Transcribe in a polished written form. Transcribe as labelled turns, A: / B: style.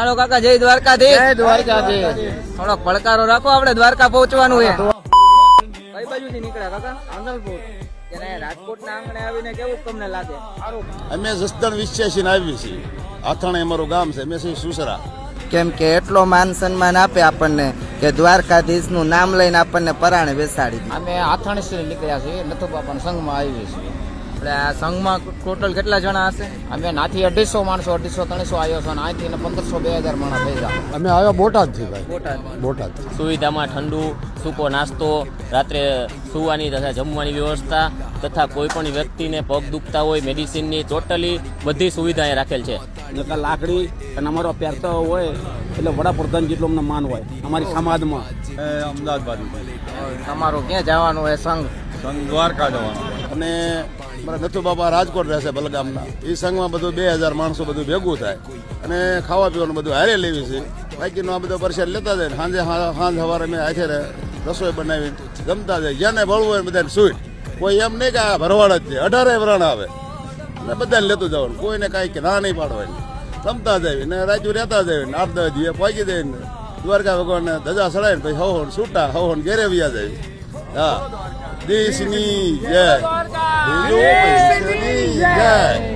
A: હાલો કાકા, જય દ્વારકાધીશ.
B: જય દ્વારકાધીશ.
A: થોડોક પડકારો રાખો, આપણે દ્વારકા પહોંચવાનું છે. કઈ બાજુથી નીકળ્યા કાકા? આંગલપુર. ત્યારે રાજકોટના આંગણે આવીને કેવું તમને લાગે?
B: અમે જસદણ વિશ્યાસી આવી છીએ. આથાણે અમારું ગામ છે. અમે છીએ સુસરા.
C: કેમ કે એટલો માન સન્માન આપે આપણને કે દ્વારકાધીશ નું નામ લઈને આપણને પરાણે બેસાડી દે.
D: અમે આથાણી નીકળ્યા છીએ, નથુ બાપાના સંઘમાં આવીએ છીએ.
A: આપણે આ સંઘમાં ટોટલ કેટલા જણા હશે?
D: અમે નાથી 250 માણસો, 250-300 આવ્યો છો અને અહીંથી 1500-2000 માણસ થઈ જાય.
E: અમે આવ્યા બોટાદથી ભાઈ.
A: બોટાદ.
E: બોટાદ
F: સુવિધામાં ઠંડુ સૂકો નાસ્તો, રાત્રે સુવાની તથા જમવાની વ્યવસ્થા તથા કોઈ પણ વ્યક્તિને પગ દુખતા હોય મેડિસિનની ટોટલી બધી સુવિધા અહીં રાખેલ છે.
G: લાકડી અને અમારો પહેરતો હોય એટલે વડાપ્રધાન જેટલો અમને માન હોય અમારી સમાજમાં.
E: અમદાવાદ
A: તમારું ક્યાં જવાનું હોય સંઘ?
E: દ્વારકા જવાનું.
B: અને મારા નથુ બાબા રાજકોટ રહેશે બલગામના. એ સંઘમાં બધું 2000 માણસો બધું ભેગું થાય અને ખાવા પીવાનું બધું હારે લેવી છે. બાકીનો આ બધો પરસાદ લેતા જાય. સાંજ સવારે અમે હાથે રસોઈ બનાવીને જમતા જાય. જેને ભળવું હોય બધાને સુઈટ. કોઈ એમ નહીં કે આ ભરવાડ જ છે. 18 વરણ આવે અને બધાને લેતું જવાનું. કોઈને કાંઈ કે ના નહીં પાડવાની. જમતા જાય ને રાજુ રહેતા જાય. 8-10 દિવસ પહોંચી જાય ને દ્વારકા ભગવાનને ધજા ચડાવીને પછી હવન છૂટા હવન ઘેરે વ્યા જાય. હા, દેશની જય. જય.